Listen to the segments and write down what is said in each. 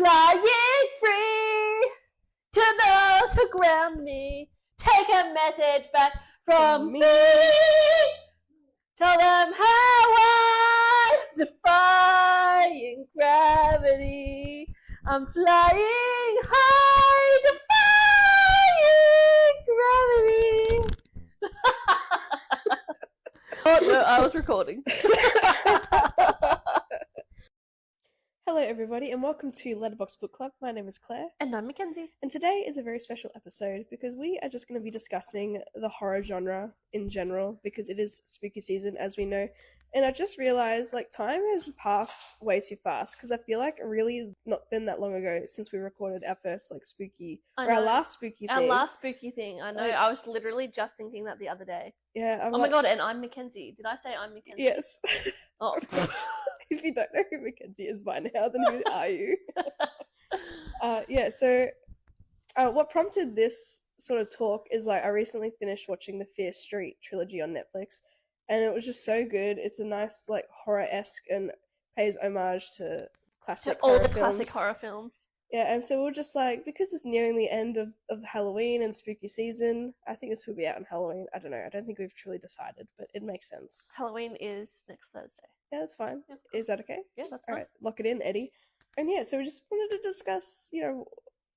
flying free to those who ground me. Take a message back from me. Tell them how I'm defying gravity. I'm flying high, defying gravity. Oh no, I was recording. Hello everybody and welcome to Letterbox Book Club. My name is Claire. And I'm Mackenzie. And today is a very special episode because we are just going to be discussing the horror genre in general because it is spooky season, as we know. And I just realised, time has passed way too fast because I feel like it really not been that long ago since we recorded our first, spooky, or our last spooky thing. Our last spooky thing, I know. I was literally just thinking that the other day. Yeah. Oh my god, and I'm Mackenzie. Did I say I'm Mackenzie? Yes. Oh. If you don't know who Mackenzie is by now, then who are you? So what prompted this sort of talk is I recently finished watching the Fear Street trilogy on Netflix, and it was just so good. It's a nice horror-esque and pays homage to classic all horror the films. classic horror films. Yeah, and so we're just because it's nearing the end of Halloween and spooky season. I think this will be out on Halloween. I don't know. I don't think we've truly decided, but it makes sense. Halloween is next Thursday. Yeah, that's fine. Yeah. Is that okay? Yeah, that's fine. All right, lock it in, Eddie. And yeah, so we just wanted to discuss,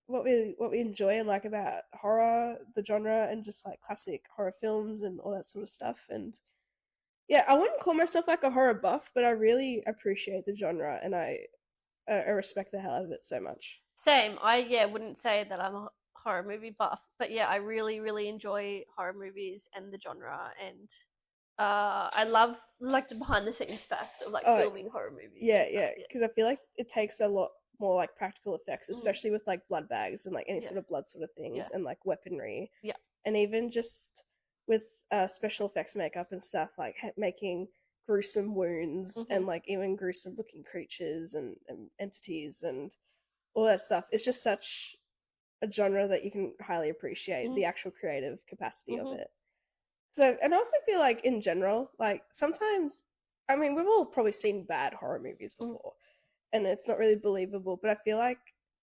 what we enjoy and like about horror, the genre, and just classic horror films and all that sort of stuff. And yeah, I wouldn't call myself a horror buff, but I really appreciate the genre and I respect the hell out of it so much. Same. I wouldn't say that I'm a horror movie buff, but yeah, I really, really enjoy horror movies and the genre, and I love the behind the scenes facts of filming horror movies. Yeah, because I feel like it takes a lot more practical effects, especially with blood bags and any sort of blood sort of things and weaponry. Yeah, and even just with special effects makeup and stuff, making gruesome wounds and even gruesome looking creatures and entities and all that stuff. It's just such a genre that you can highly appreciate the actual creative capacity of it. So, and I also feel in general, sometimes, I mean, we've all probably seen bad horror movies before and it's not really believable, but I feel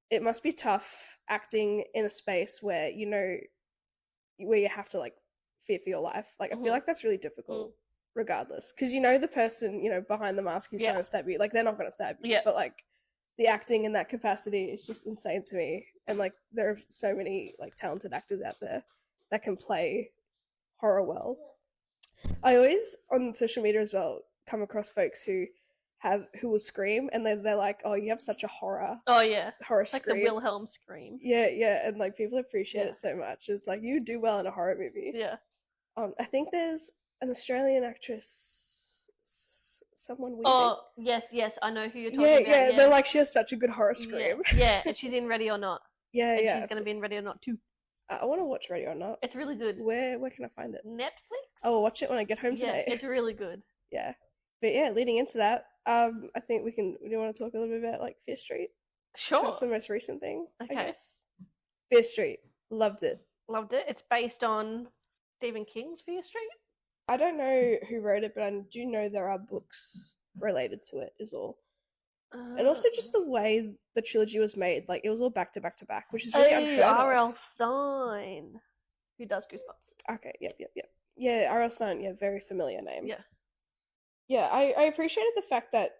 it must be tough acting in a space where, where you have to fear for your life. I feel that's really difficult regardless. Cause the person, behind the mask who's trying to stab you, they're not going to stab you. Yeah. But the acting in that capacity is just insane to me. And there are so many talented actors out there that can play horror well. I always on social media as well come across folks who will scream and they're like, oh, you have such a horror scream, the Wilhelm scream. Yeah, and people appreciate it so much. It's you do well in a horror movie. Yeah. I think there's an Australian actress, someone we yes, I know who you're talking about. Yeah, they're she has such a good horror scream. Yeah, and she's in Ready or Not. Yeah, and she's gonna be in Ready or Not too. I want to watch Ready or Not. It's really good. Where can I find it? Netflix? I'll watch it when I get home today. Yeah, it's really good. Yeah. But yeah, leading into that, I think we do want to talk a little bit about Fear Street? Sure. That's the most recent thing, okay. I guess. Fear Street. Loved it. Loved it. It's based on Stephen King's Fear Street? I don't know who wrote it, but I do know there are books related to it is all. And also just the way the trilogy was made, it was all back to back to back, which is really unheard of. R.L. Stein, who does Goosebumps. Okay, yep. Yeah, R.L. Stein, very familiar name. Yeah. Yeah, I appreciated the fact that,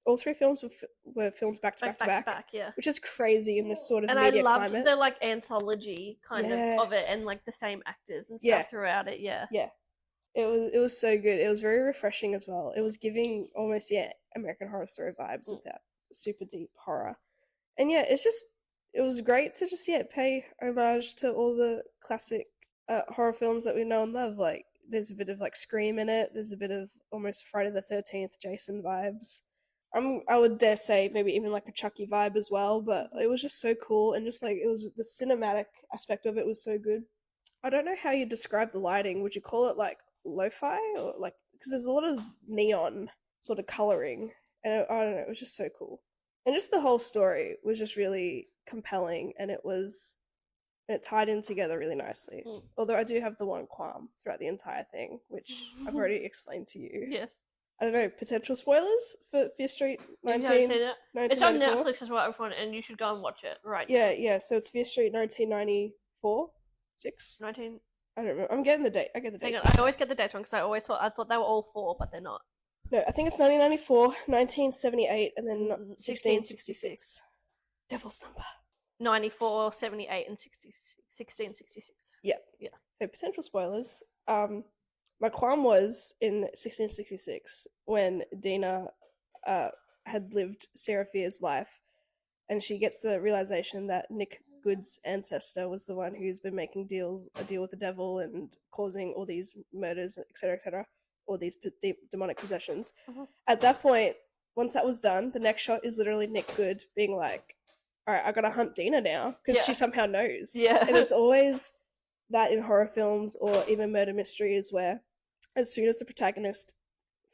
all three films were filmed back to back, which is crazy in this sort of media climate. And I loved the anthology kind of it, and the same actors and stuff throughout it. Yeah. It was so good. It was very refreshing as well. It was giving almost American Horror Story vibes without super deep horror. And it was great to just pay homage to all the classic horror films that we know and love. There's a bit of Scream in it. There's a bit of almost Friday the 13th Jason vibes. I would dare say maybe even a Chucky vibe as well, but it was just so cool, and just it was the cinematic aspect of it was so good. I don't know how you describe the lighting. Would you call it lo-fi or because there's a lot of neon sort of coloring, and I don't know, it was just so cool. And just the whole story was just really compelling, and it tied in together really nicely. Although I do have the one qualm throughout the entire thing, which I've already explained to you. Yes. I don't know, potential spoilers for Fear Street 1994. It's on Netflix as well, everyone, and you should go and watch it right now. Yeah. So it's Fear Street 1994, 6. I don't remember. I'm getting the date. I get the dates. I always get the dates wrong because I thought they were all 4, but they're not. No, I think it's 1994, 1978, and then 1666. Devil's number. 94, 78, and 1666. Yeah. So potential spoilers. My qualm was in 1666 when Dina had lived Sarah Fear's life, and she gets the realization that Nick Good's ancestor was the one who's been making a deal with the devil and causing all these murders, etc., all these demonic possessions. At that point, once that was done, the next shot is literally Nick Good being like, all right, I gotta hunt Dina now, because she somehow knows. Yeah. And it's always that in horror films or even murder mysteries where as soon as the protagonist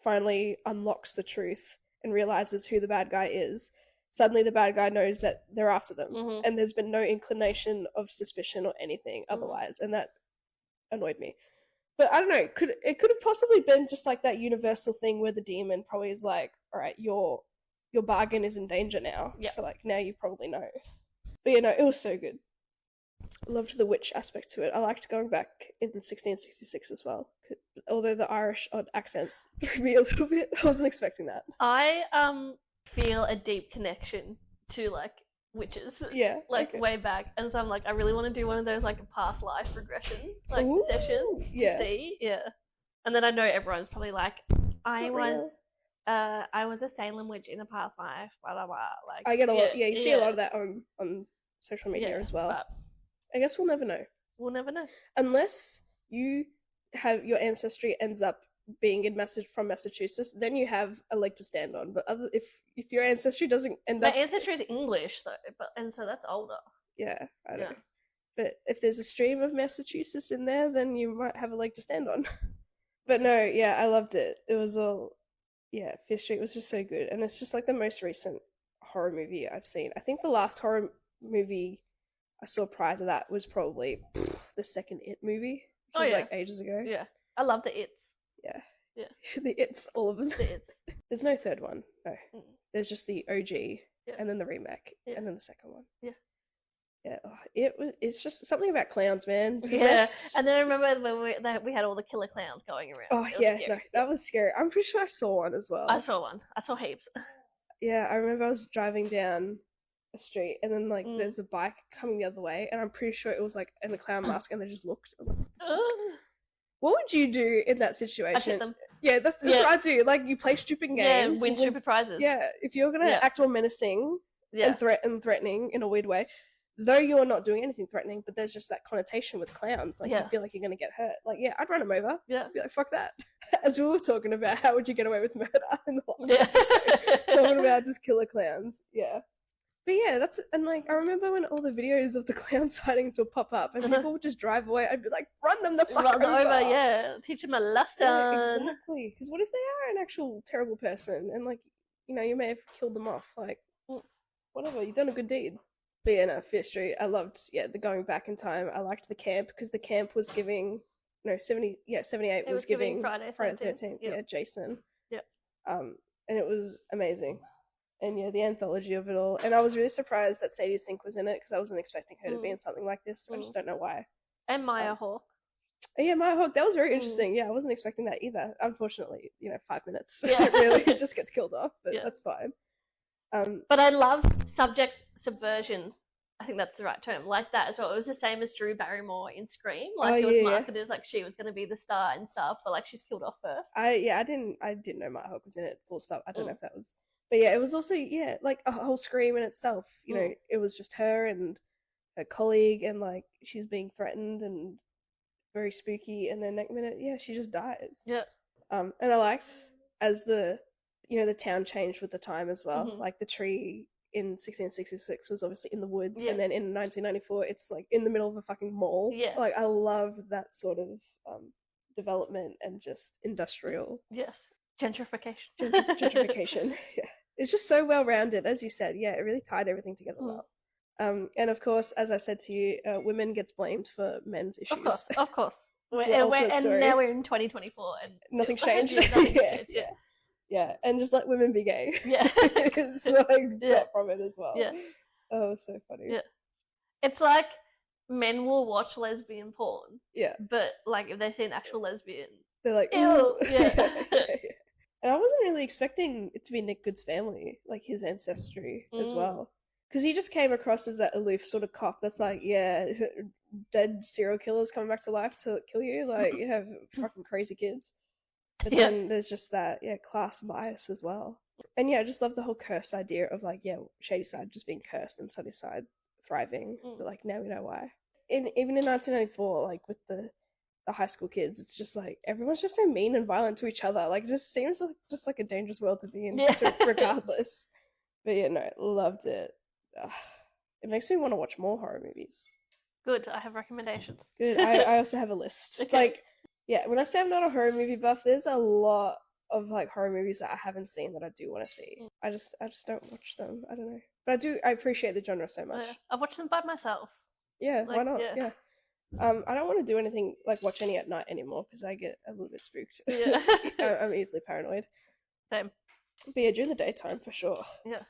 finally unlocks the truth and realizes who the bad guy is, suddenly the bad guy knows that they're after them. And there's been no inclination of suspicion or anything otherwise. And that annoyed me. But I don't know, it could have possibly been just like that universal thing where the demon probably is like, all right, your bargain is in danger now. So like now you probably know. But it was so good. I loved the witch aspect to it. I liked going back in 1666 as well. Although the Irish odd accents threw me a little bit. I wasn't expecting that. I feel a deep connection to like witches. Yeah. Way back. And so I'm like, I really want to do one of those like past life regression sessions to see. Yeah. And then I know everyone's probably like, I was a Salem witch in a past life, blah blah blah. Like I get a lot. Yeah, you see a lot of that on social media as well. But I guess we'll never know. We'll never know unless you have your ancestry ends up being from Massachusetts. Then you have a leg to stand on. But if your ancestry doesn't end up, my ancestry is English though, and so that's older. Yeah, I don't know. But if there's a stream of Massachusetts in there, then you might have a leg to stand on. But no, yeah, I loved it. It was all. Yeah, Fear Street was just so good. And it's just like the most recent horror movie I've seen. I think the last horror movie I saw prior to that was probably the second It movie. Which was like ages ago. Yeah. I love the It's. Yeah. Yeah. The It's, all of them. The It's. There's no third one. No. There's just the OG and then the remake and then the second one. Yeah. Yeah, it's just something about clowns, man. Possessed. Yeah, and then I remember when we had all the killer clowns going around. Oh yeah, no, that was scary. I'm pretty sure I saw one as well. I saw one. I saw heaps. Yeah, I remember I was driving down a street and then there's a bike coming the other way, and I'm pretty sure it was like in a clown mask, and they just looked. I'm like, what would you do in that situation? I'd hit them. Yeah, that's what I do. Like, you play stupid games, win stupid prizes. Yeah, if you're gonna act all menacing and threatening in a weird way. Though you're not doing anything threatening, but there's just that connotation with clowns. Like, you feel like you're going to get hurt. Like, yeah, I'd run them over. Yeah. I'd be like, fuck that. As we were talking about, how would you get away with murder in the last episode? Talking about just killer clowns. Yeah. But yeah, I remember when all the videos of the clown sightings would pop up and people would just drive away, I'd be like, run them the fuck over. Yeah. Teach them a lesson. Yeah, exactly. Because what if they are an actual terrible person and, like, you may have killed them off? Like, whatever, you've done a good deed. But yeah, no, Fear Street, I loved, the going back in time. I liked the camp, because the camp was giving, 78 was giving Friday the 13th, Jason. Yeah. And it was amazing. And yeah, the anthology of it all. And I was really surprised that Sadie Sink was in it, because I wasn't expecting her to be in something like this. I just don't know why. And Maya Hawke. Yeah, Maya Hawke, that was very interesting. Yeah, I wasn't expecting that either. Unfortunately, 5 minutes. Yeah. Really, it just gets killed off, but that's fine. But I love subject subversion. I think that's the right term. Like that as well. It was the same as Drew Barrymore in Scream. Like, it was marketed as like she was going to be the star and stuff, but like she's killed off first. I didn't know Maya Hawke was in it. Full stop. I don't know if that was. But yeah, it was also like a whole Scream in itself. It was just her and her colleague, and like she's being threatened and very spooky, and then next minute, she just dies. Yeah. And I liked as the town changed with the time as well. Like the tree in 1666 was obviously in the woods, and then in 1994 it's like in the middle of a fucking mall. Yeah. Like, I love that sort of development and just industrial. Yes. Gentrification. Gentrification. Yeah. It's just so well rounded, as you said. Yeah, it really tied everything together well. And of course, as I said to you, women gets blamed for men's issues. Of course. And now we're in 2024 and nothing's changed. Nothing's changed. Yeah. Yeah, and just let women be gay. Yeah. It's what I got from it as well. Yeah. Oh, it was so funny. Yeah. It's like men will watch lesbian porn. Yeah. But like if they see an actual lesbian, they're like, ew. Yeah. And I wasn't really expecting it to be Nick Good's family, like his ancestry as well. Because he just came across as that aloof sort of cop that's like, yeah, dead serial killers coming back to life to kill you. Like, you have fucking crazy kids. But then there's just that, class bias as well. And I just love the whole curse idea of like, Shady Side just being cursed and Sunny Side thriving. But like, now we know why. Even in 1994, like with the high school kids, it's just like everyone's just so mean and violent to each other. Like, it just seems like just like a dangerous world to be in, regardless. But loved it. It makes me want to watch more horror movies. Good, I have recommendations. Good. I also have a list. Okay. Like, when I say I'm not a horror movie buff, there's a lot of like horror movies that I haven't seen that I do want to see. I just don't watch them. I don't know, but I appreciate the genre so much. I've watched them by myself. Yeah, like, why not? Yeah. I don't want to do anything like watch any at night anymore because I get a little bit spooked. Yeah. I'm easily paranoid. Same. But during the daytime for sure. Yeah.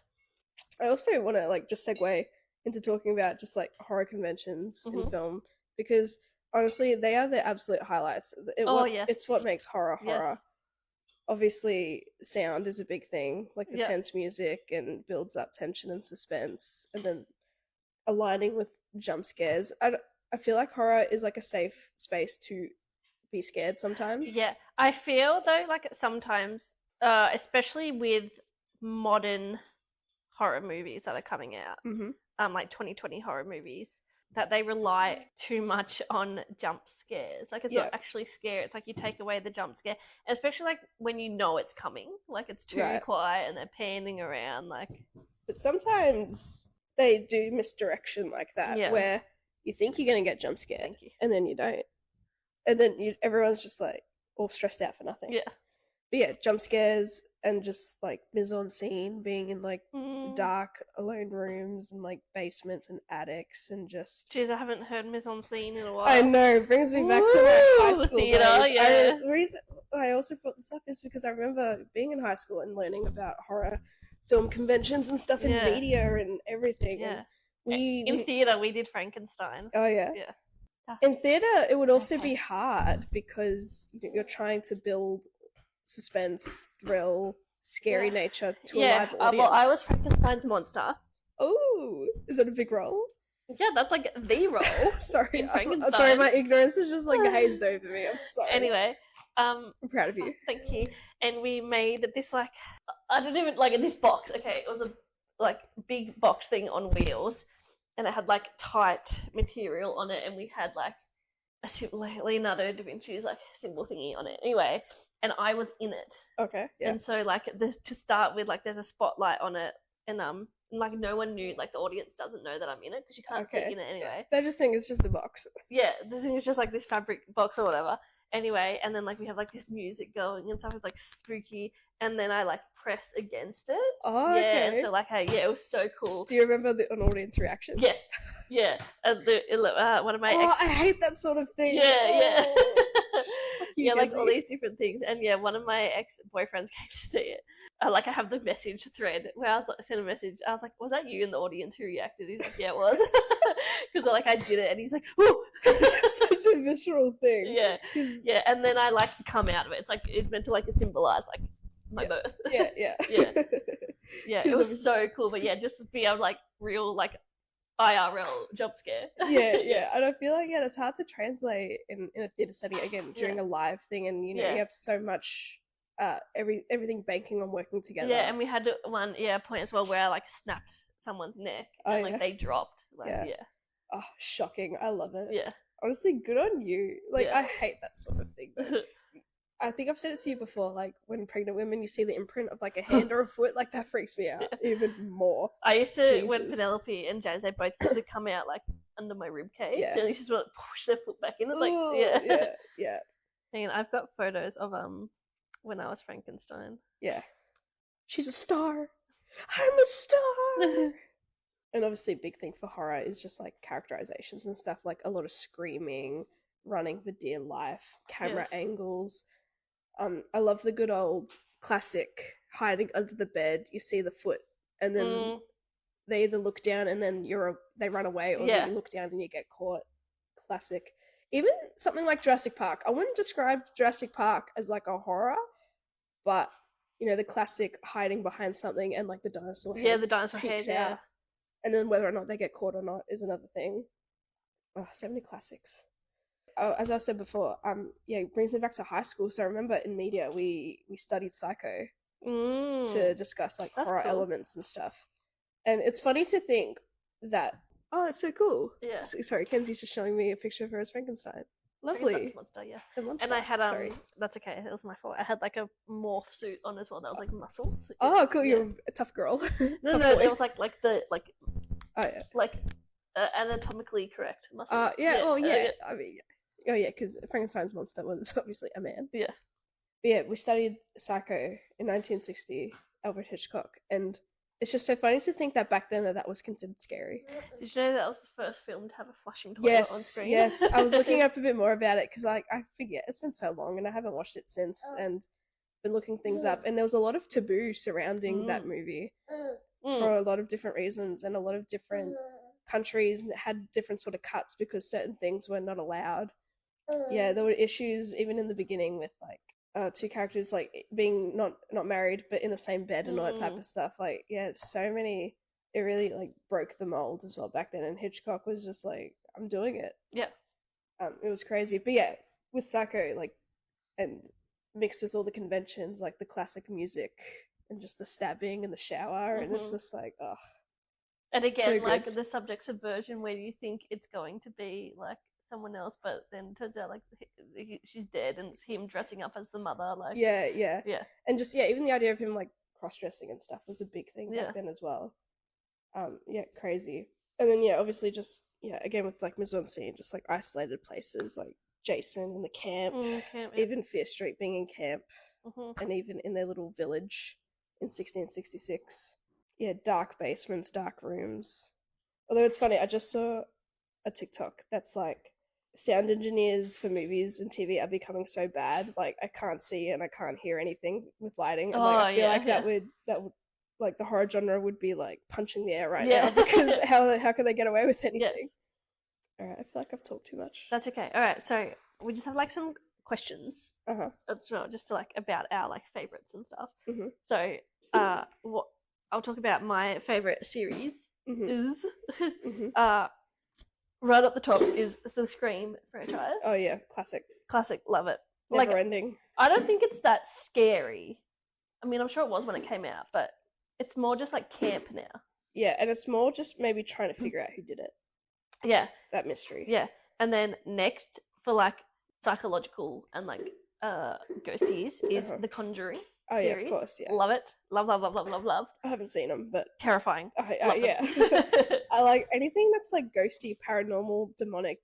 I also want to like just segue into talking about just like horror conventions in film, because honestly they are the absolute highlights. It's what makes horror. Yes. Obviously sound is a big thing, like the tense music and builds up tension and suspense, and then aligning with jump scares. I feel like horror is like a safe space to be scared sometimes. Yeah, I feel though like sometimes, especially with modern horror movies that are coming out, like 2020 horror movies, that they rely too much on jump scares. Like, it's not actually scary. It's like you take away the jump scare, especially like when you know it's coming. Like, it's too quiet and they're panning around. Like, but sometimes they do misdirection like that, where you think you're gonna get jump scared, and then you don't, and then everyone's just like all stressed out for nothing. Yeah. But jump scares and just like mise-en-scene, being in like dark, alone rooms and like basements and attics, and just. Jeez, I haven't heard mise-en-scene in a while. I know, it brings me back to my high school days. The reason I also brought this up is because I remember being in high school and learning about horror film conventions and stuff in media and everything. Yeah. In theatre, we did Frankenstein. Oh, yeah. Yeah. In theatre, it would also be hard because you're trying to build suspense, thrill, scary nature to a live audience. Well, I was Frankenstein's monster. Oh, is it a big role? Yeah, that's like the role. Sorry, I'm sorry, my ignorance is just like hazed over me. I'm sorry. Anyway, I'm proud of you. Thank you. And we made this like, I don't even like this box. Okay, it was a like big box thing on wheels, and it had like tight material on it, and we had like a simple Leonardo da Vinci's like symbol thingy on it. Anyway. And I was in it. Okay. Yeah. And so like to start with, like there's a spotlight on it, and like no one knew, like the audience doesn't know that I'm in it because you can't see in it anyway. They just think it's just a box. Yeah, the thing is just like this fabric box or whatever. Anyway, and then like we have like this music going and stuff. It's like spooky, and then I like press against it. Oh, okay. And so like it was so cool. Do you remember an audience reaction? Yes. Yeah. One of my I hate that sort of thing. Yeah. Yeah, like all these different things. And one of my ex-boyfriends came to see it. I have the message thread where I was like, sent a message. I was like, was that you in the audience who reacted? He's like, yeah, it was. Because I did it, and he's like, ooh. Such a visceral thing. Yeah. Yeah, and then I come out of it. It's meant to symbolize my birth. Yeah. Yeah, it was so cool. But just to be able to real IRL jump scare. Yeah. And I feel like that's hard to translate in a theatre setting again during a live thing, and you have so much everything banking on working together. Yeah, and we had one point as well where I snapped someone's neck and they dropped. Oh, shocking. I love it. Yeah. Honestly, good on you. I hate that sort of thing though. I think I've said it to you before, when pregnant women, you see the imprint of a hand or a foot, that freaks me out even more. I used to, when Penelope and James, they both used to come out under my rib cage, and you just want to push their foot back in. It's yeah. And I've got photos of when I was Frankenstein. Yeah. She's a star. I'm a star. And obviously a big thing for horror is just characterizations and stuff, a lot of screaming, running for dear life, camera angles. I love the good old classic hiding under the bed, you see the foot, and then they either look down and then they run away, or you look down and you get caught. Classic. Even something like Jurassic Park. I wouldn't describe Jurassic Park as like a horror, but you know, the classic hiding behind something and like the dinosaur head. Yeah, the dinosaur head, out. And then whether or not they get caught or not is another thing. Oh, so many classics. Oh, as I said before, it brings me back to high school. So I remember in media we studied Psycho to discuss like horror elements and stuff. And it's funny to think that, oh, that's so cool. Yeah. Sorry, Kenzie's just showing me a picture of her as Frankenstein. Lovely. Monster, yeah. The monster. And I had that's okay, it was my fault. I had like a morph suit on as well. That was like muscles. Oh, cool! You're a tough girl. No, it was like anatomically correct muscles. I mean, because Frankenstein's monster was obviously a man. Yeah. But yeah, we studied Psycho in 1960, Alfred Hitchcock, and it's just so funny to think that back then that was considered scary. Did you know that was the first film to have a flashing toilet on screen? Yes. I was looking up a bit more about it because I forget, it's been so long and I haven't watched it since, and been looking things up. And there was a lot of taboo surrounding that movie for a lot of different reasons, and a lot of different countries that had different sort of cuts because certain things were not allowed. Yeah, there were issues even in the beginning with like two characters like being not married but in the same bed and all that type of stuff. Like, yeah, so many. It really like broke the mold as well back then, and Hitchcock was just like, I'm doing it. Yeah. It was crazy. But yeah, with Psycho, like, and mixed with all the conventions, like the classic music and just the stabbing in the shower, and it's just like, oh. And again, so like the subject subversion, where you think it's going to be like someone else, but then turns out like she's dead, and it's him dressing up as the mother. Like, yeah, and just even the idea of him like cross-dressing and stuff was a big thing back then as well. Crazy. And then obviously just again with like mise en scene, just like isolated places like Jason in the camp, even Fear Street being in camp, and even in their little village in 1666. Yeah, dark basements, dark rooms. Although it's funny, I just saw a TikTok that's like sound engineers for movies and TV are becoming so bad. Like, I can't see and I can't hear anything with lighting. And like, I feel like that would like the horror genre would be like punching the air right now, because how can they get away with anything? Yes. All right, I feel like I've talked too much. That's okay. All right, so we just have like some questions. That's right, just to, like about our like favorites and stuff. So, what I'll talk about my favorite series is right at the top is the Scream franchise. Oh yeah, classic, love it. Never ending. I don't think it's that scary. I mean, I'm sure it was when it came out, but it's more just like camp now. Yeah, and it's more just maybe trying to figure out who did it. Yeah. That mystery. Yeah. And then next for like psychological and like ghosties is The Conjuring. Oh series. Yeah, of course, yeah. Love it. Love. I haven't seen them, but terrifying. Yeah. I like anything that's like ghosty, paranormal, demonic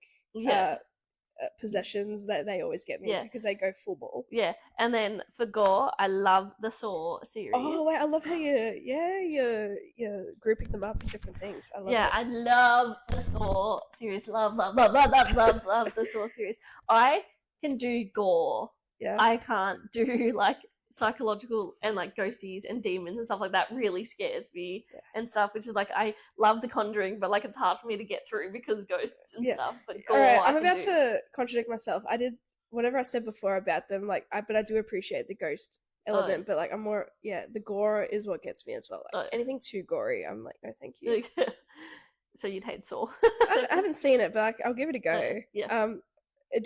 possessions. That they always get me because they go full ball. Yeah, and then for gore, I love the Saw series. Oh wait, I love how you're grouping them up in different things. I love it. I love the Saw series. Love the Saw series. I can do gore. Yeah, I can't do like psychological and like ghosties and demons and stuff like that. Really scares me and stuff, which is like, I love The Conjuring, but like it's hard for me to get through because ghosts and stuff. But gore, right, I'm about to contradict myself. I did whatever I said before about them, like but I do appreciate the ghost element, but like I'm more the gore is what gets me as well. Like, anything too gory, I'm like, no thank you. So you'd hate Saw. I haven't seen it, but like, I'll give it a go. Do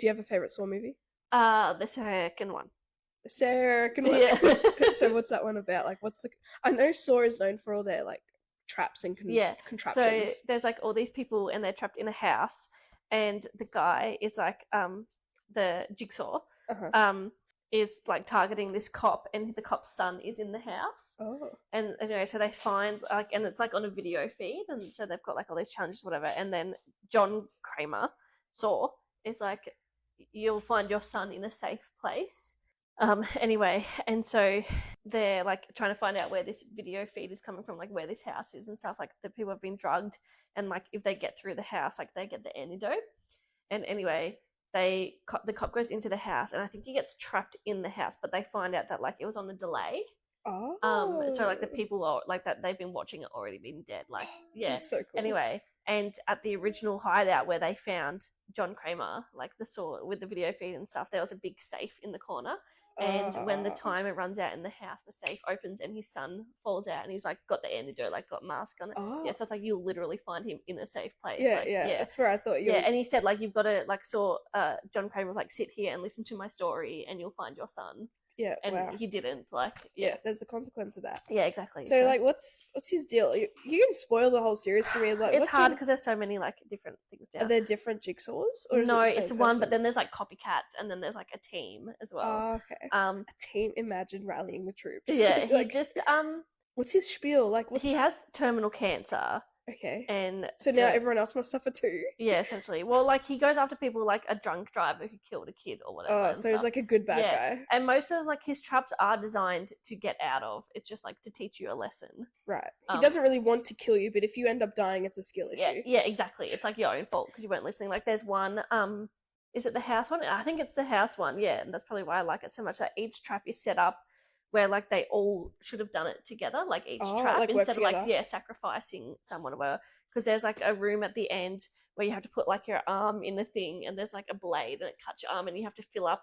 you have a favorite Saw movie? The second one. So what's that one about? Like, I know Saw is known for all their like traps and contraptions. So there's like all these people and they're trapped in a house, and the guy is like the Jigsaw is like targeting this cop, and the cop's son is in the house. And so they find like, and it's like on a video feed, and so they've got like all these challenges, whatever. And then John Kramer, Saw, is like, you'll find your son in a safe place. Anyway, and so they're like trying to find out where this video feed is coming from, like where this house is and stuff. Like, the people have been drugged, and like if they get through the house, like they get the antidote. And anyway, the cop goes into the house, and I think he gets trapped in the house, but they find out that like it was on a delay. So like the people are like that they've been watching it already been dead. Like, yeah. That's so cool. Anyway, and at the original hideout where they found John Kramer, like the saw with the video feed and stuff, there was a big safe in the corner. And when the timer runs out in the house, the safe opens and his son falls out, and he's like got the antidote, like got mask on it. Yeah, so it's like you'll literally find him in a safe place. Yeah, like, yeah, that's where I thought you. Yeah, and he said like you've got to like John Kramer was like sit here and listen to my story, and you'll find your son. Yeah, and he didn't. Like, yeah, there's a consequence of that. Yeah, exactly. So like, what's his deal? You can spoil the whole series for me. Like, it's hard because there's so many like different things. Down. Are there different jigsaws? Or no, it's one, but then there's like copycats, and then there's like a team as well. Oh, okay. A team. Imagine rallying the troops. Yeah, he like, just What's his spiel? Like, he has terminal cancer. Okay. And so now everyone else must suffer too. Yeah, essentially. Well, like he goes after people like a drunk driver who killed a kid or whatever. Oh, so he's like a good bad guy. And most of like his traps are designed to get out of. It's just like to teach you a lesson. Right. He doesn't really want to kill you, but if you end up dying, it's a skill issue. Yeah, exactly. It's like your own fault because you weren't listening. Like there's one. Is it the house one? I think it's the house one. Yeah, and that's probably why I like it so much. That each trap is set up where like they all should have done it together, like each trap, like instead of like sacrificing someone or whatever. Because there's like a room at the end where you have to put like your arm in the thing, and there's like a blade and it cuts your arm, and you have to fill up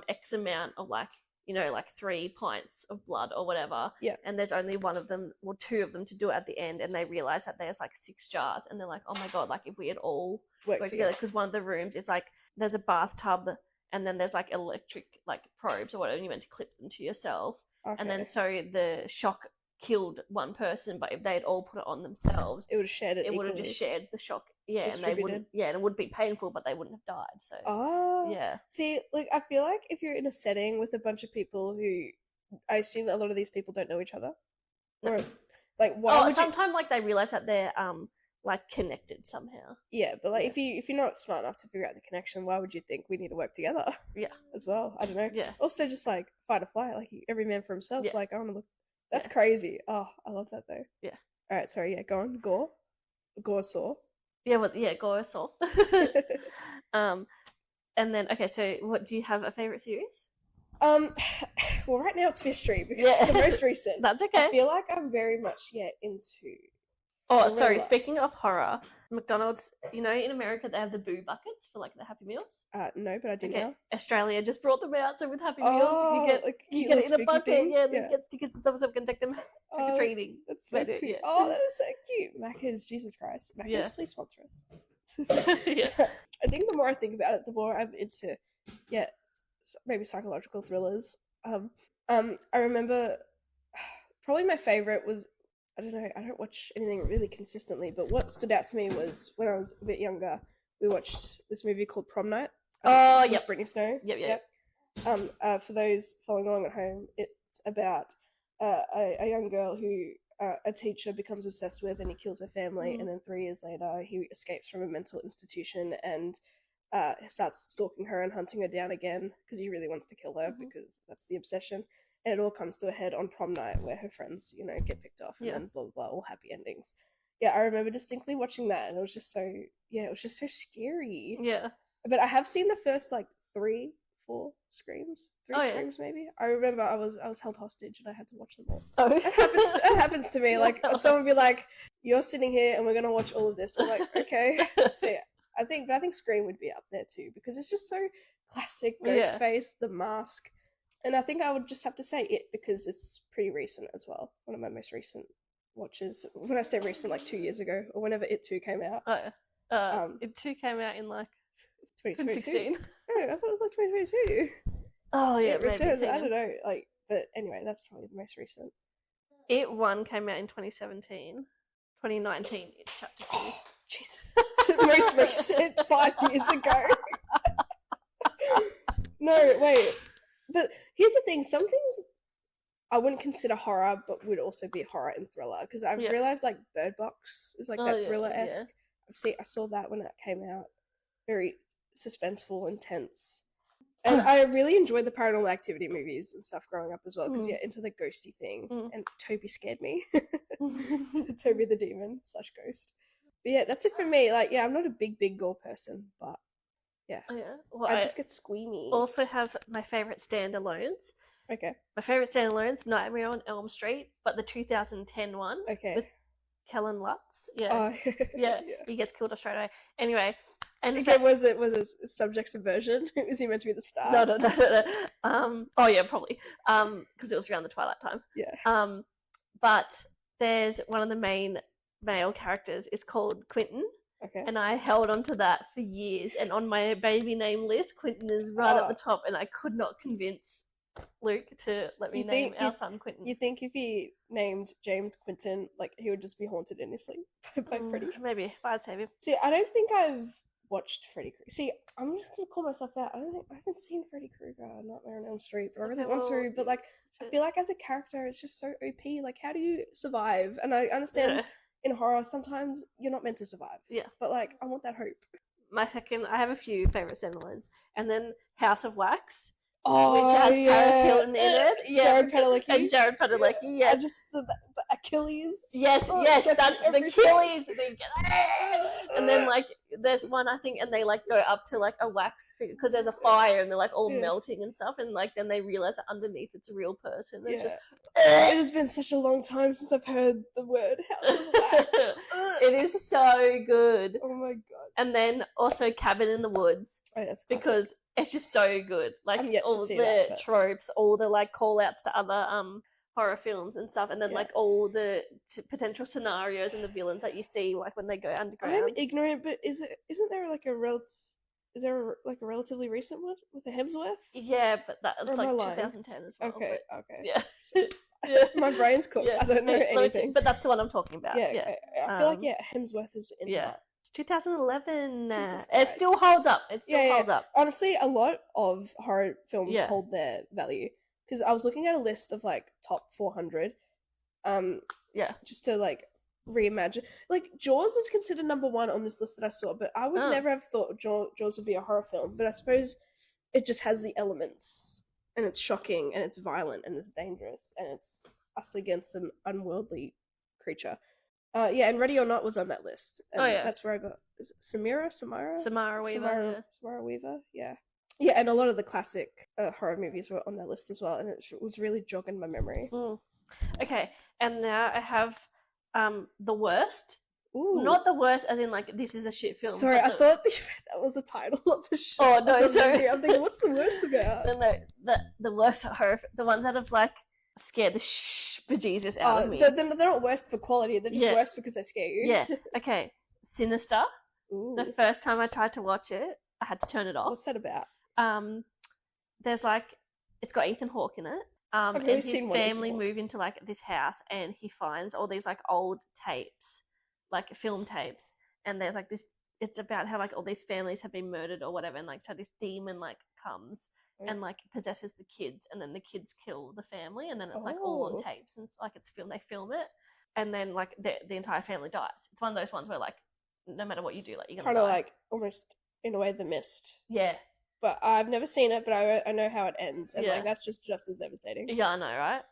X amount of like, you know, like 3 pints of blood or whatever. Yeah. And there's only one of them or 2 of them to do it at the end, and they realize that there's like 6 jars, and they're like, oh my god, like if we had all worked together, because one of the rooms is like there's a bathtub, and then there's like electric like probes or whatever, and you meant to clip them to yourself. Okay. And then so the shock killed one person, but if they had all put it on themselves, it would have shared it. It would have just shared the shock. Yeah, and they wouldn't. Yeah, and it would be painful, but they wouldn't have died. So. Oh. Yeah. See, like I feel like if you're in a setting with a bunch of people who, I assume that a lot of these people don't know each other, or like why would sometimes like they realize that they're like connected somehow. Yeah, but like if you're not smart enough to figure out the connection, why would you think we need to work together? Yeah. As well, I don't know. Yeah. Also, just like fight or flight, like every man for himself. Yeah. Like I want to look. That's crazy. Oh, I love that though. Yeah. All right, sorry. Yeah, go on. Gore saw. Yeah, well, yeah, Gore saw. And then okay, so what do you have a favorite series? Well, right now it's Fifth Street because it's the most recent. That's okay. I feel like I'm very much into. Oh, sorry. Speaking of horror, McDonald's, you know, in America they have the boo buckets for like the Happy Meals. No, but I do now. Australia just brought them out, so with Happy Meals, you get it in a bucket. Thing. Yeah, then you get stickers and thumbs up and take them trick or treating. That's so cute. Yeah. Oh, that is so cute. Macca's, Jesus Christ. Macca's, please sponsor us. Yeah. I think the more I think about it, the more I'm into, maybe psychological thrillers. I remember probably my favorite was. I don't know, I don't watch anything really consistently, but what stood out to me was when I was a bit younger, we watched this movie called Prom Night. Yep. Brittany Snow. Yep. For those following along at home, it's about a young girl who a teacher becomes obsessed with, and he kills her family, and then 3 years later, he escapes from a mental institution and starts stalking her and hunting her down again because he really wants to kill her because that's the obsession. And it all comes to a head on prom night where her friends, you know, get picked off and then blah, blah, blah, all happy endings. Yeah, I remember distinctly watching that, and it was just so scary. Yeah. But I have seen the first, 3, 4 Screams. 3 Screams, maybe. I remember I was held hostage and I had to watch them all. Oh. It happens to me. Like, someone would be like, you're sitting here and we're going to watch all of this. I'm like, okay. So, yeah. I think Scream would be up there too, because it's just so classic. Ghostface, The Mask. And I think I would just have to say It, because it's pretty recent as well. One of my most recent watches. When I say recent, 2 years ago, or whenever It 2 came out. It 2 came out in 2016. No, I thought it was 2022. Oh yeah, maybe. I don't know. But anyway, that's probably the most recent. It 1 came out in 2017. 2019, it's chapter 2. Oh, Jesus. Most recent, 5 years ago. No, wait. But here's the thing, some things I wouldn't consider horror, but would also be horror and thriller, because I've realised, Bird Box is that thriller-esque. Yeah. I saw that when that came out. Very suspenseful, intense. And I really enjoyed the Paranormal Activity movies and stuff growing up as well, because into the ghosty thing. And Toby scared me. Toby the demon / ghost. But yeah, that's it for me. I'm not a big gore person, but Yeah. Oh yeah. Well, I just get squeamy. Also have my favorite standalones. Okay. My favorite standalones, Nightmare on Elm Street, but the 2010 one. Okay. With Kellen Lutz. Yeah. Oh, yeah. He gets killed straight away. Anyway. And okay, was it subject subversion? Was he meant to be the star? No. Oh yeah, probably. Because it was around the Twilight time. Yeah. But there's one of the main male characters is called Quentin. Okay. And I held on to that for years. And on my baby name list, Quentin is right at the top. And I could not convince Luke to let me name our son Quentin. You think if he named James Quentin, like, he would just be haunted in his sleep by Freddy? Maybe, if I'd save him. See, I don't think I've watched Freddy Krueger. See, I'm just gonna call myself out. I haven't seen Freddy Krueger, Nightmare on Elm Street, but I really want to. But like, I feel like as a character, it's just so OP. Like, how do you survive? And I understand in horror sometimes you're not meant to survive. Yeah. But like, I want that hope. I have a few favorite standalones, and then House of Wax. Oh, which has Paris Hilton in it. Yeah. Jared Padalecki. And Jared Padalecki, yes. And just the Achilles. Yes, that's the Achilles. And then, like, there's one, I think, and they, like, go up to, like, a wax figure, because there's a fire, and they're, like, all melting and stuff, and, like, then they realise that underneath it's a real person. It's just... It has been such a long time since I've heard the word House of Wax. It is so good. Oh my god. And then also Cabin in the Woods. Oh, that's classic. Because it's just so good. Like, all the tropes, all the, like, call-outs to other horror films and stuff, and then like all the potential scenarios and the villains that you see, like, when they go underground. I'm ignorant, but isn't there like a relatively recent one with the Hemsworth? Yeah, but that's like 2010 as well. Okay. Yeah. My brain's cooked. I don't know anything. But that's the one I'm talking about. Yeah. Okay. I feel like Hemsworth is in that. It's 2011. It still holds up. Holds up. Honestly, a lot of horror films hold their value. Because I was looking at a list of like top 400, just to like reimagine. Like, Jaws is considered number 1 on this list that I saw, but I would never have thought Jaws would be a horror film. But I suppose it just has the elements, and it's shocking, and it's violent, and it's dangerous, and it's us against an unworldly creature. And Ready or Not was on that list. And that's where I got Samara Weaver. Yeah, and a lot of the classic horror movies were on that list as well, and it was really jogging my memory. Okay, and now I have the worst. Ooh. Not the worst as in, like, this is a shit film. Sorry, I thought that was a title of a show. Oh, no, sorry. I'm thinking, what's the worst about? No, the worst horror, the ones that have, like, scared the bejesus out of me. They're not worst for quality, they're just worst because they scare you. Yeah, okay. Sinister. Ooh. The first time I tried to watch it, I had to turn it off. What's that about? There's like, it's got Ethan Hawke in it. And his family move into like this house, and he finds all these like old tapes, like film tapes, and there's like this. It's about how like all these families have been murdered or whatever, and like so this demon like comes and like possesses the kids, and then the kids kill the family, and then it's like all on tapes, and it's like they film it, and then like the entire family dies. It's one of those ones where like no matter what you do, like you're gonna die. Kind of like almost in a way The Mist. Yeah. But I've never seen it, but I know how it ends, and like that's just as devastating. Yeah, I know, right?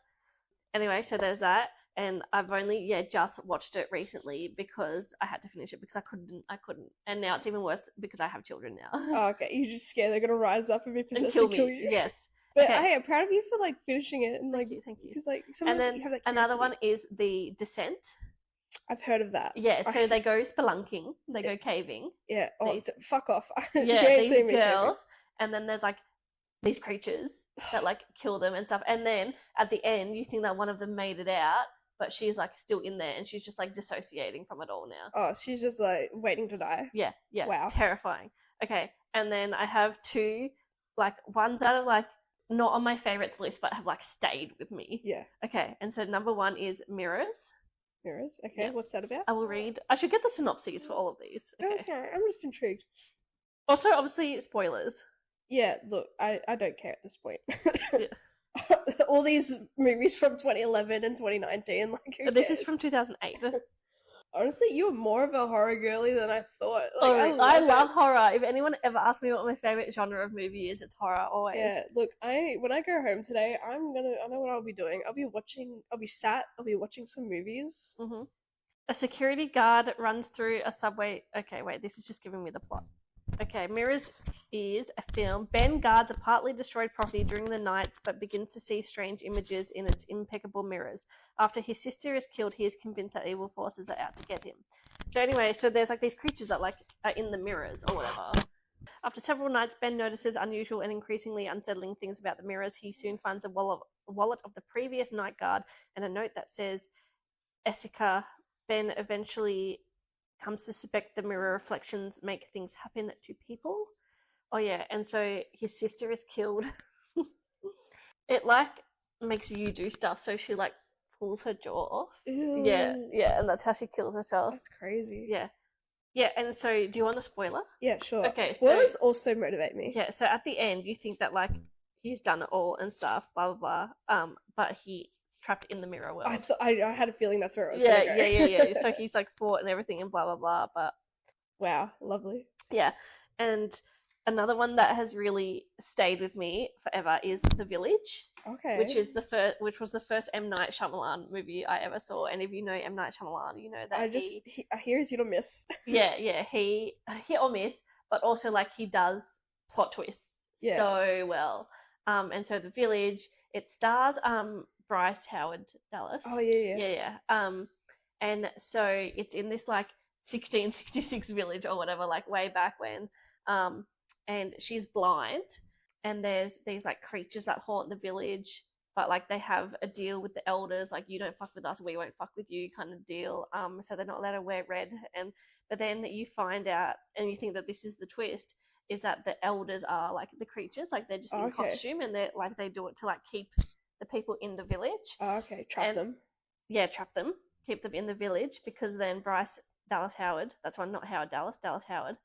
Anyway, so there's that, and I've only just watched it recently because I had to finish it because I couldn't, and now it's even worse because I have children now. Oh, okay, you're just scared they're gonna rise up and be possessed and kill you. Yes, but hey, I'm proud of you for like finishing it and like thank you. Because like sometimes and then you have that another one is The Descent. I've heard of that. Yeah, so they go spelunking, they go caving. Yeah, fuck off. These girls, and then there's like these creatures that like kill them and stuff, and then at the end you think that one of them made it out, but she's like still in there, and she's just like dissociating from it all now. Oh, she's just like waiting to die. Yeah. Wow. Terrifying. Okay, and then I have 2 like ones that are like not on my favorites list but have like stayed with me. Yeah. Okay, and so number 1 is Mirrors. Mirrors? Okay, what's that about? I will read. I should get the synopses for all of these. Okay. No, sorry, I'm just intrigued. Also, obviously, spoilers. Yeah, look, I don't care at this point. All these movies from 2011 and 2019, like, who This cares? is from 2008. Honestly, you're more of a horror girly than I thought. Like, I love horror. If anyone ever asks me what my favorite genre of movie is, it's horror always. Yeah, look, when I go home today, I know what I'll be doing. I'll be watching some movies. Mm-hmm. A security guard runs through a subway. Okay, wait, this is just giving me the plot. Okay, Mirrors is a film. Ben guards a partly destroyed property during the nights but begins to see strange images in its impeccable mirrors. After his sister is killed, he is convinced that evil forces are out to get him. So anyway, so there's like these creatures that like are in the mirrors or whatever. After several nights, Ben notices unusual and increasingly unsettling things about the mirrors. He soon finds a wallet of the previous night guard and a note that says Essica. Ben eventually comes to suspect the mirror reflections make things happen to people. Oh yeah, and so his sister is killed. It like makes you do stuff, so she like pulls her jaw off. Ew. Yeah, and that's how she kills herself. That's crazy. Yeah, and so do you want a spoiler? Yeah, sure. Okay, spoilers also motivate me. Yeah, so at the end you think that like he's done it all and stuff, blah blah blah. But he's trapped in the mirror world. I had a feeling that's where it was going to go. Yeah. So he's like fought and everything and blah blah blah. But wow, lovely. Yeah, and another one that has really stayed with me forever is The Village. Okay. Which was the first M. Night Shyamalan movie I ever saw. And if you know M. Night Shyamalan, you know that I hear he's hit or miss. Yeah, he hit or miss, but also like he does plot twists so well. And so The Village, it stars Bryce Howard Dallas. Oh yeah. Yeah. And so it's in this like 1666 village or whatever, like way back when. And she's blind, and there's these like creatures that haunt the village, but like they have a deal with the elders, like you don't fuck with us, we won't fuck with you kind of deal. So they're not allowed to wear red. But then you find out, and you think that this is the twist, is that the elders are like the creatures, like they're just in costume, and they're like they do it to like keep the people in the village. Trap them. Yeah, trap them, keep them in the village, because then Bryce Dallas Howard, that's one, not Howard Dallas, Dallas Howard,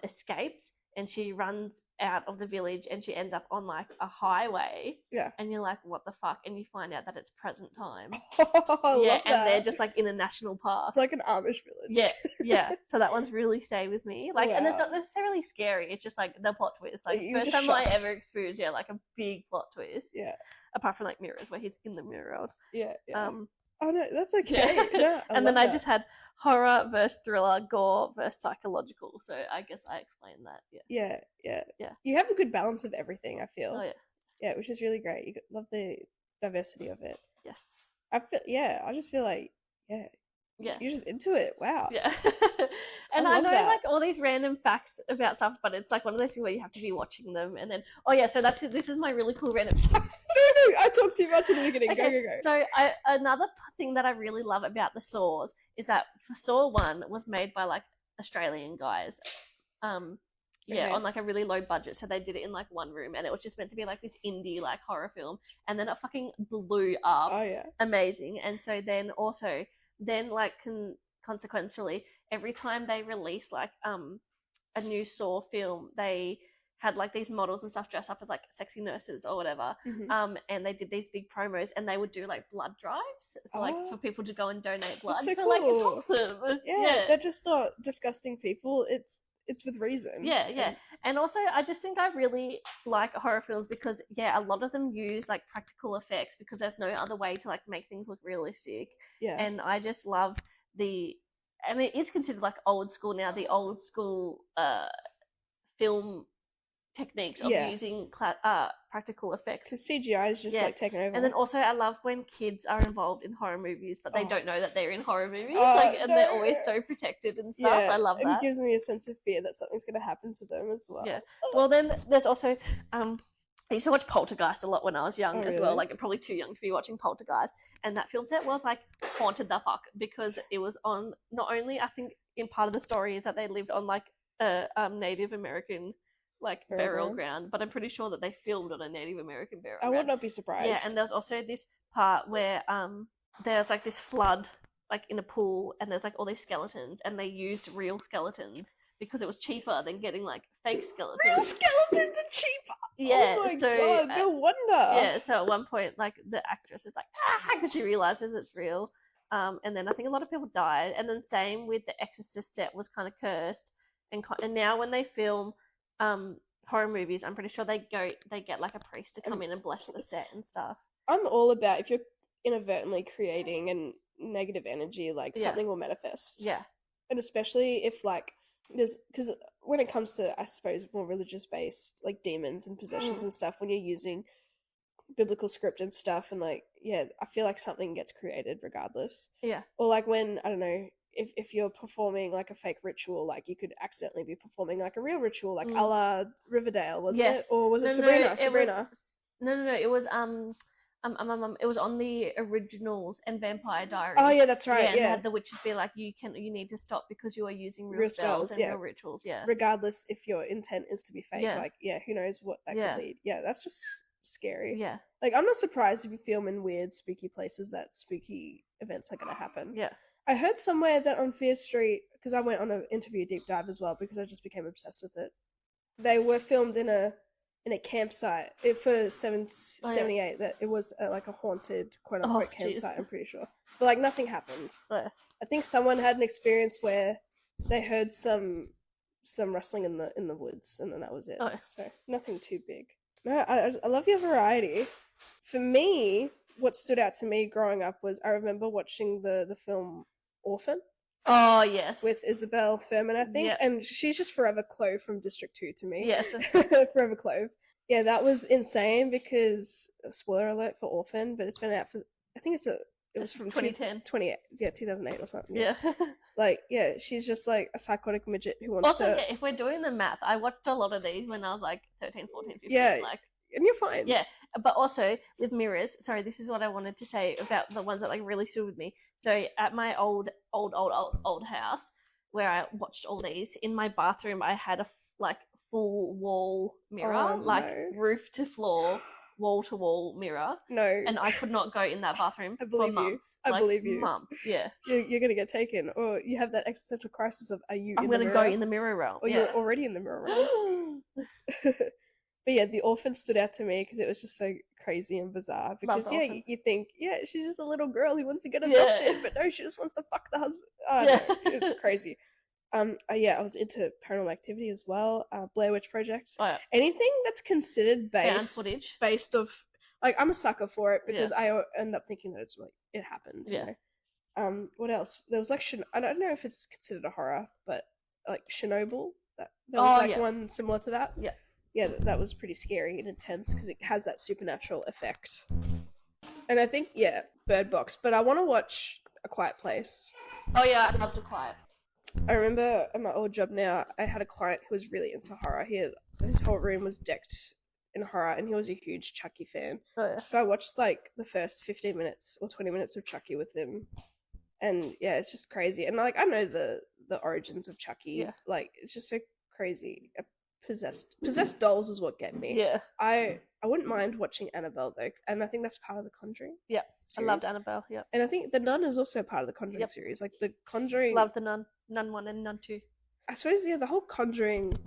escapes, and she runs out of the village and she ends up on like a highway. Yeah. And you're like, what the fuck? And you find out that it's present time. Oh, yeah, and they're just like in a national park. It's like an Amish village. Yeah. So that one's really stayed with me. Like, and it's not necessarily scary. It's just like the plot twist. Like first time I ever experienced, like a big plot twist. Yeah. Apart from like Mirrors, where he's in the mirror world. Yeah. Oh no, that's okay. Yeah. No, and then I just had horror versus thriller, gore versus psychological. So I guess I explained that. Yeah. You have a good balance of everything, I feel. Oh yeah. Yeah, which is really great. You love the diversity of it. Yes. I just feel like, you're just into it. Wow. Yeah. And I know that. Like all these random facts about stuff, but it's like one of those things where you have to be watching them, and then so this is my really cool random stuff. No, I talked too much in the beginning. Okay, Go. So another thing that I really love about the Saws is that Saw 1 was made by like Australian guys. On like a really low budget, so they did it in like one room, and it was just meant to be like this indie like horror film, and then it fucking blew up. Oh yeah. Amazing. And so then like consequentially, every time they released like a new Saw film, they had like these models and stuff dressed up as like sexy nurses or whatever. Mm-hmm. And they did these big promos, and they would do like blood drives, so like for people to go and donate blood. So cool. Like it's awesome. Yeah, they're just not disgusting people. It's with reason. Yeah. And also I just think I really like horror films because a lot of them use like practical effects because there's no other way to like make things look realistic. Yeah. And I just love and it is considered like old school now, the old school film techniques of using practical effects. Because CGI is just like taken over. And then also I love when kids are involved in horror movies, but they don't know that they're in horror movies. They're always so protected and stuff. I love that. It gives me a sense of fear that something's going to happen to them as well. Yeah. Well, then there's also I used to watch Poltergeist a lot when I was young as well. Like probably too young to be watching Poltergeist. And that film set was like haunted the fuck because it was on, not only I think in part of the story is that they lived on like a Native American like burial ground, but I'm pretty sure that they filmed on a Native American burial ground. I would not be surprised. Yeah, and there's also this part where there's like this flood like in a pool, and there's like all these skeletons, and they used real skeletons because it was cheaper than getting like fake skeletons. Real skeletons are cheaper. Yeah. Oh my god, no wonder. Yeah. So at one point, like the actress is like, because she realizes it's real. And then I think a lot of people died, and then same with the Exorcist set was kind of cursed, and now when they film horror movies, I'm pretty sure they get like a priest to come in and bless the set and stuff. I'm all about if you're inadvertently creating a negative energy, like something will manifest. Yeah. And especially if like because when it comes to, I suppose, more religious based, like demons and possessions and stuff, when you're using biblical script and stuff, and like, yeah, I feel like something gets created regardless. Yeah. Or like when, I don't know, if you're performing like a fake ritual, like you could accidentally be performing like a real ritual, like a la Riverdale, wasn't it? Or was it Sabrina? Sabrina. No, it was it was on the originals and Vampire Diaries. Oh yeah, that's right. Yeah, and had the witches be like, you need to stop because you are using real spells and real rituals. Yeah. Regardless if your intent is to be fake, like who knows what that could lead. Yeah, that's just scary. Yeah. Like, I'm not surprised if you film in weird, spooky places that spooky events are going to happen. Yeah. I heard somewhere that on Fear Street, because I went on an interview deep dive as well because I just became obsessed with it. They were filmed in a campsite for 78. That it was like a haunted quote unquote campsite. I'm pretty sure, but like nothing happened. I think someone had an experience where they heard some rustling in the woods, and then that was it. So nothing too big. No, I love your variety. For me, what stood out to me growing up was I remember watching the film Orphan. Oh, yes. With Isabel Furman, I think. Yep. And she's just forever Clove from District 2 to me. Yes. Forever Clove. Yeah, that was insane because, spoiler alert for Orphan, but it's been out for, I think it was from 2010. 2008 or something. Yeah. Like, yeah, she's just like a psychotic midget who wants to... Also, if we're doing the math, I watched a lot of these when I was like 13, 14, 15. Yeah, like, and you're fine. Yeah, but also with mirrors, sorry, this is what I wanted to say about the ones that like really stood with me. So at my old house where I watched all these, in my bathroom I had a like full wall mirror, roof to floor, wall to wall mirror. No. And I could not go in that bathroom for months. I believe you. Months, yeah. You're going to get taken, or you have that existential crisis of, I'm going to go in the mirror realm. Or you're already in the mirror realm. But yeah, The Orphan stood out to me because it was just so crazy and bizarre. Because you think, she's just a little girl who wants to get adopted, but no, she just wants to fuck the husband. Oh, no, it's crazy. I was into Paranormal Activity as well. Blair Witch Project. Anything that's considered based off, like, I'm a sucker for it because I end up thinking that it's like it happened. You know? What else? There was like I don't know if it's considered a horror, but like Chernobyl. That was one similar to that. Yeah. Yeah, that was pretty scary and intense because it has that supernatural effect. And I think, Bird Box. But I want to watch A Quiet Place. Oh, yeah, I loved A Quiet. I remember at my old job now, I had a client who was really into horror. His whole room was decked in horror, and he was a huge Chucky fan. Oh, yeah. So I watched, like, the first 15 minutes or 20 minutes of Chucky with him. And, yeah, it's just crazy. And, like, I know the origins of Chucky. Yeah. Like, it's just so crazy. Possessed dolls is what get me. Yeah. I wouldn't mind watching Annabelle though, and I think that's part of the Conjuring. Yeah. Series. I loved Annabelle, yeah. And I think The Nun is also part of the Conjuring series. Like the Conjuring Love The Nun. Nun 1 and Nun 2. I suppose the whole Conjuring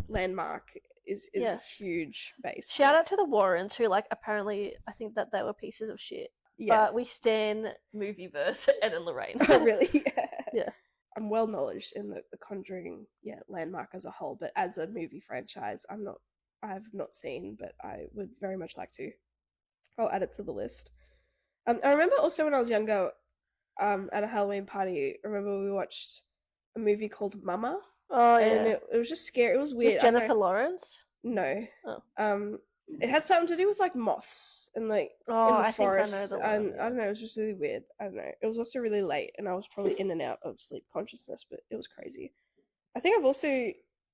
landmark is a huge base. Shout out to the Warrens who like apparently I think that they were pieces of shit. Yeah. But we stan Movieverse Ed and Lorraine. Oh really? Yeah. Yeah. I'm well knowledged in the Conjuring landmark as a whole, but as a movie franchise, I have not seen, but I would very much like to. I'll add it to the list. I remember also when I was younger, at a Halloween party, I remember we watched a movie called Mama. Oh yeah. And it was just scary. It was weird. With Jennifer Lawrence? No. Oh. It had something to do with like moths and like in the forest. Think I know the one. I don't know, it was just really weird. I don't know. It was also really late and I was probably in and out of sleep consciousness, but it was crazy. I think I've also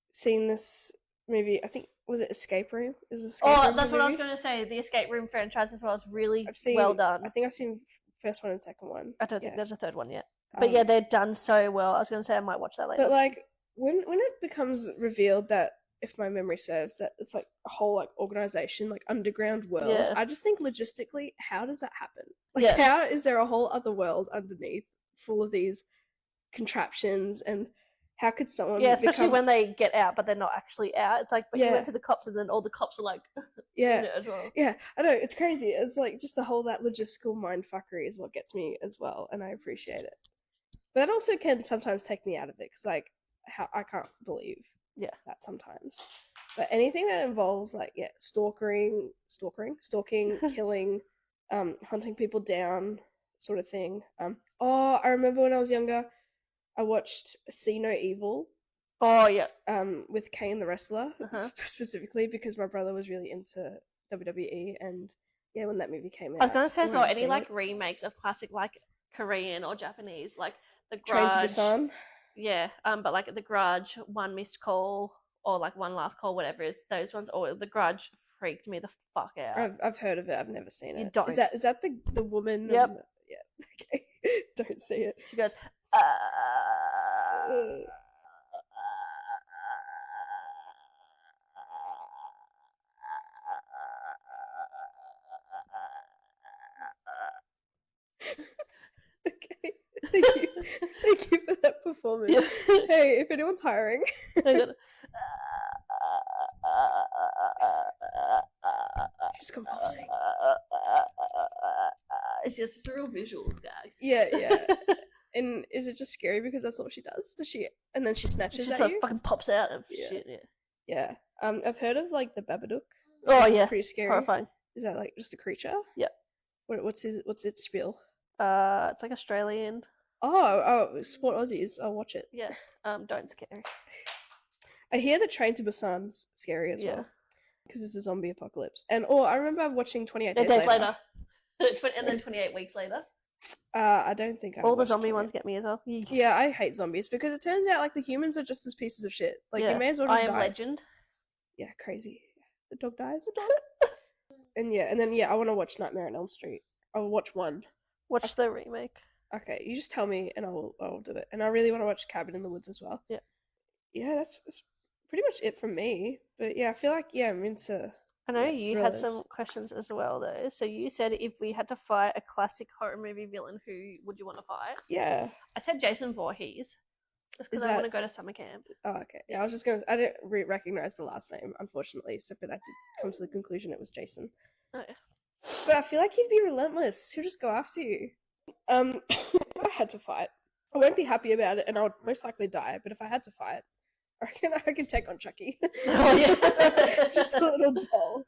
seen this movie, I think, was it Escape Room? It was Escape Room that's movie? what I was going to say. The Escape Room franchise as well is really well done. I think I've seen first one and second one. I don't think there's a third one yet. But yeah, they're done so well. I was going to say I might watch that later. But like, when it becomes revealed that, if my memory serves, that it's like a whole like organization, like underground world. I just think logistically, how does that happen? Like, how is there a whole other world underneath full of these contraptions, and how could someone? Yeah, especially when they get out, but they're not actually out. It's like, but you went to the cops, and then all the cops are like, in it as well. Yeah, I know, it's crazy. It's like just the whole that logistical mindfuckery is what gets me as well, and I appreciate it. But it also can sometimes take me out of it because like how I can't believe. That sometimes. But anything that involves like stalking, killing, hunting people down, sort of thing. I remember when I was younger, I watched See No Evil. Oh yeah. With Kane the wrestler specifically because my brother was really into WWE, and yeah, when that movie came out, I was gonna say as well, any like remakes of classic like Korean or Japanese, like The Grudge. Train to Busan. Yeah, but like The Grudge, One Missed Call, or like One Last Call, whatever it is, those ones, or The Grudge freaked me the fuck out. I've heard of it. I've never seen it. You don't. Is that the woman? Yep. Yeah. Okay. Don't see it. She goes. Okay. Thank you for that performance. Yeah. Hey, if anyone's hiring. She's convulsing. It's just a real visual gag. Yeah. And is it just scary because that's all she does? Does she? And then she snatches at you? Fucking pops out of shit. Yeah. I've heard of like the Babadook. Oh yeah, it's pretty scary. Horrifying. Is that like just a creature? Yeah. What's its spiel? It's like Australian. Oh, Sport Aussies. I'll watch it. Yeah. Don't scare. I hear that Train to Busan's scary as well. Because it's a zombie apocalypse. And I remember watching 28 Days Later. And then 28 Weeks Later. I don't think all the zombie ones get me as well. Yeah, I hate zombies because it turns out like the humans are just as pieces of shit. Like you may as well just die. I Am Legend. Yeah, crazy. The dog dies. And then I want to watch Nightmare on Elm Street. I'll watch one. Watch the remake. Okay, you just tell me and I'll do it. And I really want to watch Cabin in the Woods as well. Yeah. Yeah, that's pretty much it from me. But yeah, I feel like I'm into. I know you had some questions as well though. So you said if we had to fight a classic horror movie villain, who would you want to fight? Yeah. I said Jason Voorhees. Just because I want to go to summer camp. Oh, okay. Yeah, I was just I didn't recognize the last name, unfortunately. So, but I did come to the conclusion it was Jason. Oh yeah. But I feel like he'd be relentless. He'll just go after you. If I had to fight, I won't be happy about it, and I would most likely die. But if I had to fight, I can take on Chucky. Oh yeah, just a little doll.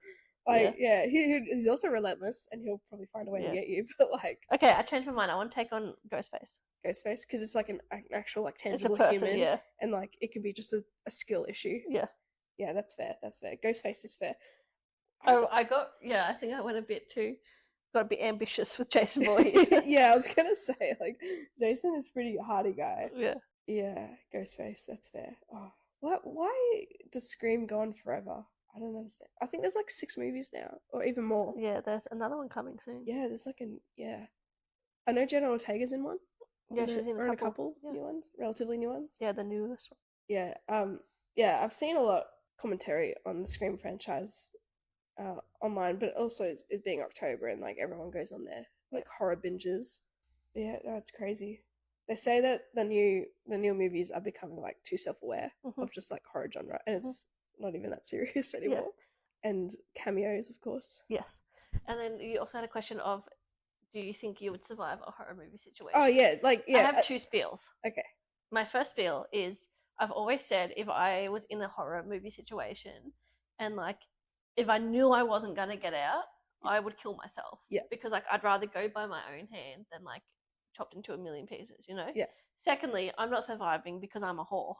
Like he's also relentless, and he'll probably find a way to get you. But like, okay, I changed my mind. I want to take on Ghostface. Ghostface, because it's like an actual like tangible person, human, and like it could be just a skill issue. Yeah, that's fair. Ghostface is fair. Oh, I think I went a bit too. Got to be ambitious with Jason Voorhees. Yeah, I was gonna say like Jason is pretty hardy guy. Yeah, Ghostface. That's fair. Oh, what? Why does Scream go on forever? I don't understand. I think there's like 6 movies now, or even more. Yeah, there's another one coming soon. Yeah, there's like I know Jenna Ortega's in one. Yeah, she's in a couple new ones, relatively new ones. Yeah, the newest one. Yeah, I've seen a lot of commentary on the Scream franchise online, but also it being October and like everyone goes on there like horror binges. Yeah, no, it's crazy. They say that the new movies are becoming like too self-aware of just like horror genre, and it's not even that serious anymore. And cameos, of course. Yes, and then you also had a question of, do you think you would survive a horror movie situation? Oh yeah, I have 2 spiels. Okay. My first spiel is I've always said if I was in a horror movie situation and like if I knew I wasn't gonna get out, I would kill myself. Yeah. Because like I'd rather go by my own hand than like chopped into a million pieces, you know? Yeah. Secondly, I'm not surviving because I'm a whore.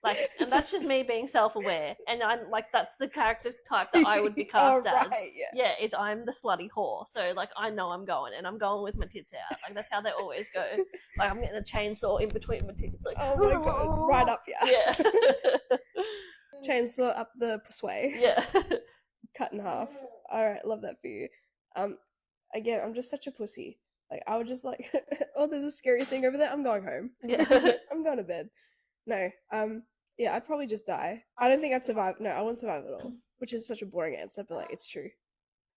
Like, and that's just me being self-aware, and I'm like, that's the character type that I would be cast as. Yeah, is I'm the slutty whore. So like, I know I'm going, and I'm going with my tits out. Like that's how they always go. Like I'm getting a chainsaw in between my tits. Like, oh my god, right up, yeah. Chainsaw up the sway. Yeah. Cut in half. All right, love that for you. Again, I'm just such a pussy. Like I would just like, oh, there's a scary thing over there. I'm going home. Yeah. I'm going to bed. No. Yeah, I'd probably just die. I don't think I'd survive. No, I wouldn't survive at all. Which is such a boring answer, but like it's true.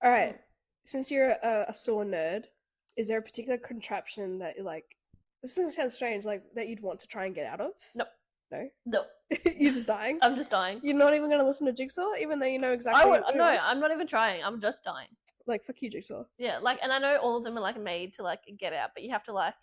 All right. Since you're a sore nerd, is there a particular contraption that you're like? This is gonna sound strange, like that you'd want to try and get out of? No. You're just dying. I'm just dying. You're not even gonna listen to Jigsaw, even though you know exactly. I'm not even trying. I'm just dying. Like fuck you, Jigsaw. Yeah, like, and I know all of them are like made to like get out, but you have to like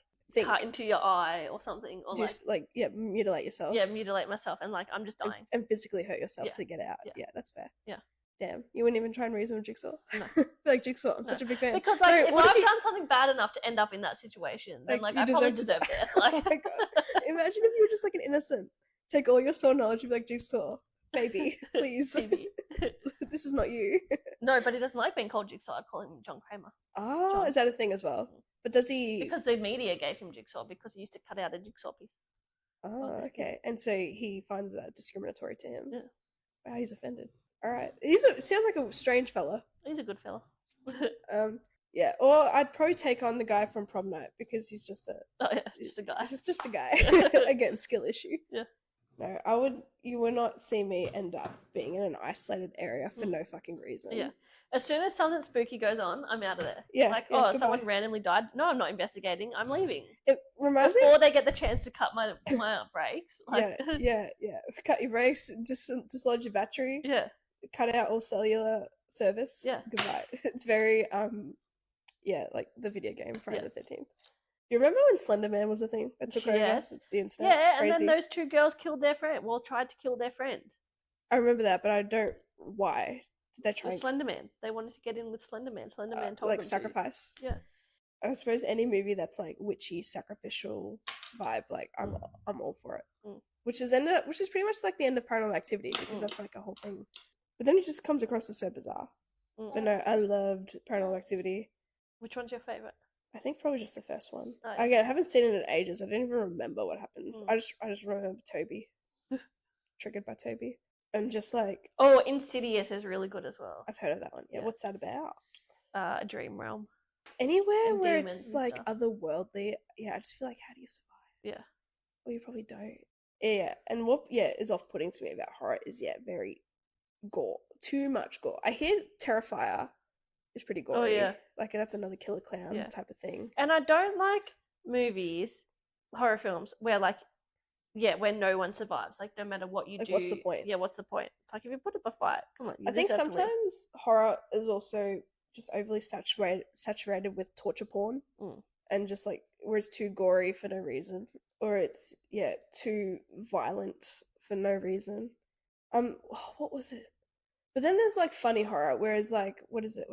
cut into your eye or something, or just like mutilate yourself. Yeah, mutilate myself, and like I'm just dying and physically hurt yourself to get out. Yeah, that's fair. Yeah. Damn, you wouldn't even try and reason with Jigsaw. No. Like Jigsaw, I'm such a big fan. Because like, if I've done something bad enough to end up in that situation, then like I probably deserve death. Like, oh my god! Imagine if you were just like an innocent take all your Saw knowledge and be like, Jigsaw, maybe, please. Maybe. This is not you. No, but he doesn't like being called Jigsaw. I call him John Kramer. Oh, John. Is that a thing as well? But does he... Because the media gave him Jigsaw because he used to cut out a jigsaw piece. Oh, okay. And so he finds that discriminatory to him. Yeah. Wow, he's offended. All right. Sounds like a strange fella. He's a good fella. Yeah. Or I'd probably take on the guy from prom night because he's just a... Oh, yeah. Just a guy. He's just a guy. Again, skill issue. Yeah. No, you would not see me end up being in an isolated area for no fucking reason. Yeah. As soon as something spooky goes on, I'm out of there. Yeah. Like, goodbye. Someone randomly died. No, I'm not investigating. I'm leaving. It reminds me... Before they get the chance to cut my brakes. Like... Yeah. Cut your brakes, dislodge your battery. Yeah. Cut out all cellular service. Yeah. Goodbye. It's very, like the video game, Friday the 13th. You remember when Slender Man was a thing that took over the internet? Yeah, Crazy. and then those two girls killed their friend. Well, tried to kill their friend. I remember that, but I don't... Why? Did they try... Slender Man. They wanted to get in with Slender Man. Slender Man told them to. sacrifice? Yeah. I suppose any movie that's like witchy, sacrificial vibe, like I'm all for it. Which is pretty much like the end of Paranormal Activity because that's like a whole thing. But then it just comes across as so bizarre. But no, I loved Paranormal Activity. Which one's your favorite? I think probably just the first one. Oh, yeah. Again, I haven't seen it in ages. I don't even remember what happens. I just remember Toby. Triggered by Toby. And just like... Oh, Insidious is really good as well. I've heard of that one. Yeah. What's that about? A dream realm. Anywhere and where it's like otherworldly, I just feel like, how do you survive? Yeah. Well, you probably don't. Yeah, and what is off-putting to me about horror is very gore. Too much gore. I hear Terrifier is pretty gory. Oh, yeah. Like, that's another killer clown type of thing. And I don't like movies, horror films, where where no one survives. Like, no matter what you do. What's the point? Yeah, what's the point? It's like, if you put up a fight, come on. I think sometimes horror is also just overly saturated with torture porn. And just like, where it's too gory for no reason. Or it's, too violent for no reason. What was it? But then there's like funny horror, whereas like, what is it?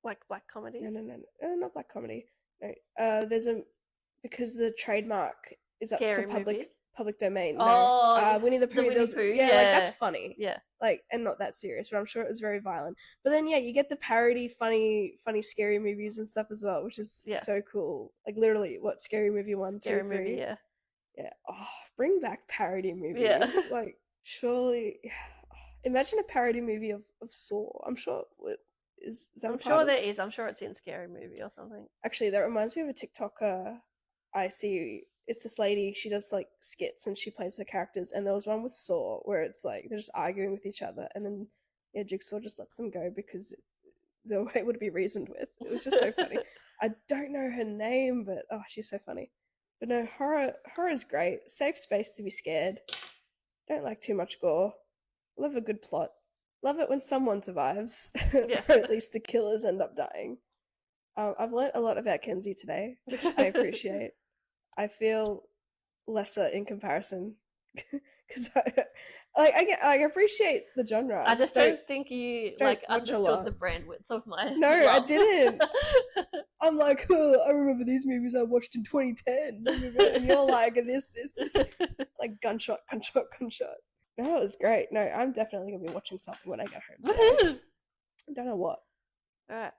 Like black comedy? No, not black comedy. No, because the trademark is up Scary for public domain. No. Oh, Winnie the Pooh. Winnie the Pooh. Like that's funny. Yeah. Like, and not that serious, but I'm sure it was very violent. But then you get the parody, funny, scary movies and stuff as well, which is so cool. Like literally, what Scary Movie 1, 2, Scary 3. Movie, yeah. Yeah. Oh, bring back parody movies. Yeah. Like, surely. Imagine a parody movie of Saw. I'm sure is that I'm sure there is. I'm sure it's in Scary Movie or something. Actually, that reminds me of a TikToker I see. It's this lady, she does like skits and she plays her characters, and there was one with Saw where it's like they're just arguing with each other, and then Jigsaw just lets them go because the way it would be reasoned with. It was just so funny. I don't know her name, but she's so funny. But no, horror is great. Safe space to be scared. Don't like too much gore. Love a good plot. Love it when someone survives. Yes. Or at least the killers end up dying. I've learnt a lot about Kenzie today, which I appreciate. I feel lesser in comparison because I appreciate the genre. I just don't think you understood the brand width of my. No, I didn't. I'm like, I remember these movies I watched in 2010, and you're like, this. It's like gunshot. No, it was great. No, I'm definitely gonna be watching something when I get home today. I don't know what. All right,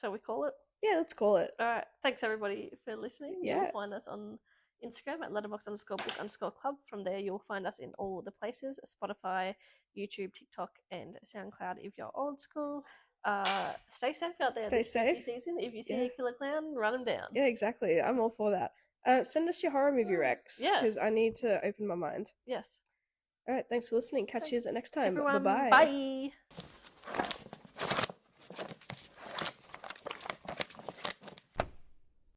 shall we call it? Yeah, let's call it. All right, thanks everybody for listening. Yeah. You'll find us on Instagram at letterbox_book_club. From there, you'll find us in all the places: Spotify, YouTube, TikTok, and SoundCloud. If you're old school, stay safe out there. Stay safe. Season. If you see a killer clown, run them down. Yeah, exactly. I'm all for that. Send us your horror movie recs. Yeah. Because I need to open my mind. Yes. All right. Thanks for listening. Catch you next time. Everyone, Bye-bye. bye.